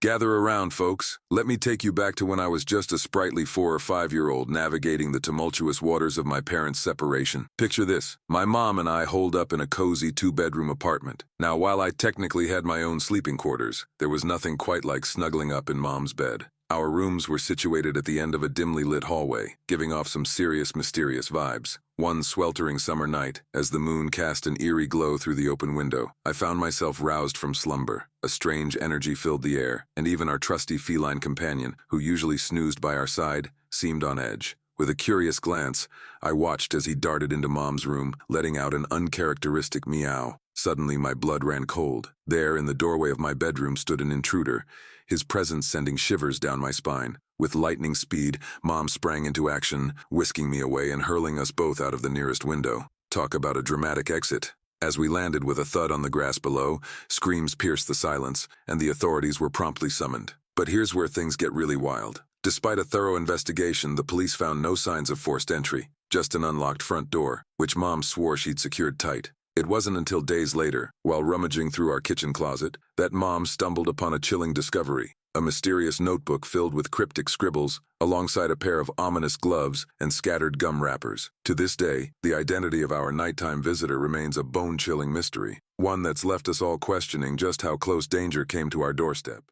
Gather around, folks. Let me take you back to when I was just a sprightly 4 or 5-year-old navigating the tumultuous waters of my parents' separation. Picture this. My mom and I holed up in a cozy 2-bedroom apartment. Now, while I technically had my own sleeping quarters, there was nothing quite like snuggling up in Mom's bed. Our rooms were situated at the end of a dimly lit hallway, giving off some serious, mysterious vibes. One sweltering summer night, as the moon cast an eerie glow through the open window, I found myself roused from slumber. A strange energy filled the air, and even our trusty feline companion, who usually snoozed by our side, seemed on edge. With a curious glance, I watched as he darted into Mom's room, letting out an uncharacteristic meow. Suddenly, my blood ran cold. There, in the doorway of my bedroom, stood an intruder, his presence sending shivers down my spine. With lightning speed, Mom sprang into action, whisking me away and hurling us both out of the nearest window. Talk about a dramatic exit. As we landed with a thud on the grass below, screams pierced the silence, and the authorities were promptly summoned. But here's where things get really wild. Despite a thorough investigation, the police found no signs of forced entry, just an unlocked front door, which Mom swore she'd secured tight. It wasn't until days later, while rummaging through our kitchen closet, that Mom stumbled upon a chilling discovery: a mysterious notebook filled with cryptic scribbles, alongside a pair of ominous gloves and scattered gum wrappers. To this day, the identity of our nighttime visitor remains a bone-chilling mystery, one that's left us all questioning just how close danger came to our doorstep.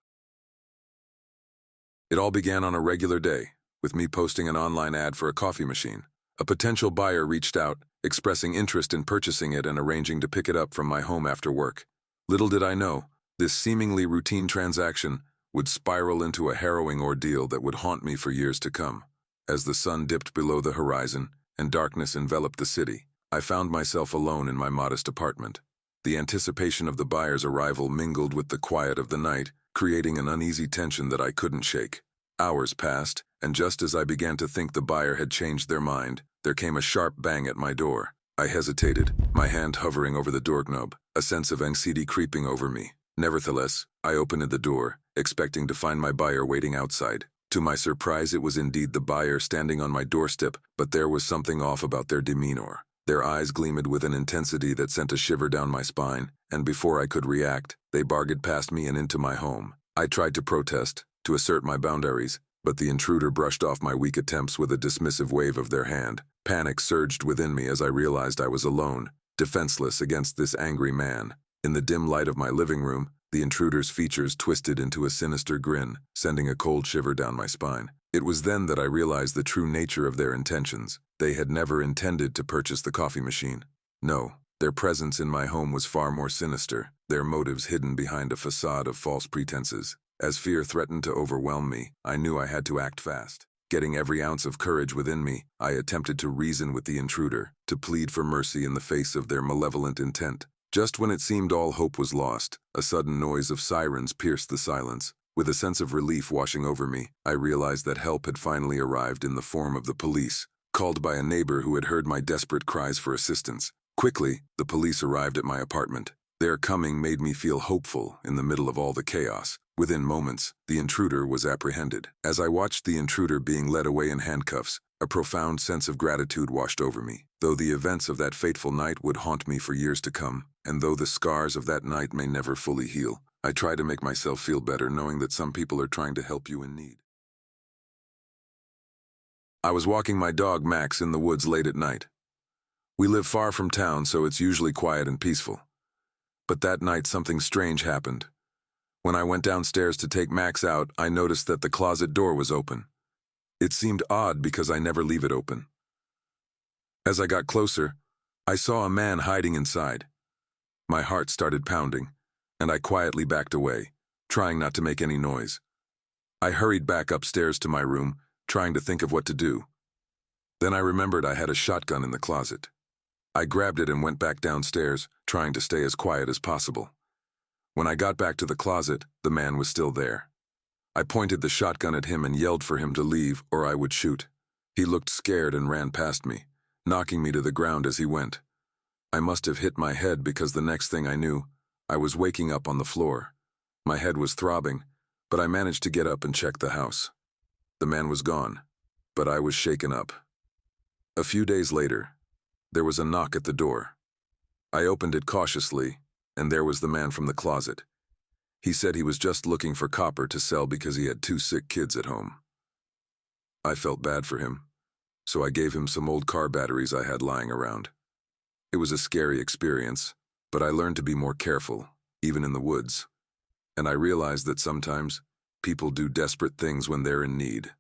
It all began on a regular day, with me posting an online ad for a coffee machine. A potential buyer reached out, expressing interest in purchasing it and arranging to pick it up from my home after work. Little did I know, this seemingly routine transaction would spiral into a harrowing ordeal that would haunt me for years to come. As the sun dipped below the horizon and darkness enveloped the city, I found myself alone in my modest apartment. The anticipation of the buyer's arrival mingled with the quiet of the night, creating an uneasy tension that I couldn't shake. Hours passed, and just as I began to think the buyer had changed their mind, there came a sharp bang at my door. I hesitated, my hand hovering over the doorknob, a sense of anxiety creeping over me. Nevertheless, I opened the door, expecting to find my buyer waiting outside. To my surprise, it was indeed the buyer standing on my doorstep, but there was something off about their demeanor. Their eyes gleamed with an intensity that sent a shiver down my spine, and before I could react, they barged past me and into my home. I tried to protest, to assert my boundaries, but the intruder brushed off my weak attempts with a dismissive wave of their hand. Panic surged within me as I realized I was alone, defenseless against this angry man. In the dim light of my living room, the intruder's features twisted into a sinister grin, sending a cold shiver down my spine. It was then that I realized the true nature of their intentions. They had never intended to purchase the coffee machine. No, their presence in my home was far more sinister, their motives hidden behind a facade of false pretenses. As fear threatened to overwhelm me, I knew I had to act fast. Getting every ounce of courage within me, I attempted to reason with the intruder, to plead for mercy in the face of their malevolent intent. Just when it seemed all hope was lost, a sudden noise of sirens pierced the silence. With a sense of relief washing over me, I realized that help had finally arrived in the form of the police, called by a neighbor who had heard my desperate cries for assistance. Quickly, the police arrived at my apartment. Their coming made me feel hopeful in the middle of all the chaos. Within moments, the intruder was apprehended. As I watched the intruder being led away in handcuffs, a profound sense of gratitude washed over me. Though the events of that fateful night would haunt me for years to come, and though the scars of that night may never fully heal, I try to make myself feel better knowing that some people are trying to help you in need. I was walking my dog Max in the woods late at night. We live far from town, so it's usually quiet and peaceful. But that night something strange happened. When I went downstairs to take Max out, I noticed that the closet door was open. It seemed odd because I never leave it open. As I got closer, I saw a man hiding inside. My heart started pounding, and I quietly backed away, trying not to make any noise. I hurried back upstairs to my room, trying to think of what to do. Then I remembered I had a shotgun in the closet. I grabbed it and went back downstairs, trying to stay as quiet as possible. When I got back to the closet, the man was still there. I pointed the shotgun at him and yelled for him to leave or I would shoot. He looked scared and ran past me, knocking me to the ground as he went. I must have hit my head because the next thing I knew, I was waking up on the floor. My head was throbbing, but I managed to get up and check the house. The man was gone, but I was shaken up. A few days later, there was a knock at the door. I opened it cautiously, and there was the man from the closet. He said he was just looking for copper to sell because he had 2 sick kids at home. I felt bad for him, so I gave him some old car batteries I had lying around. It was a scary experience, but I learned to be more careful, even in the woods. And I realized that sometimes people do desperate things when they're in need.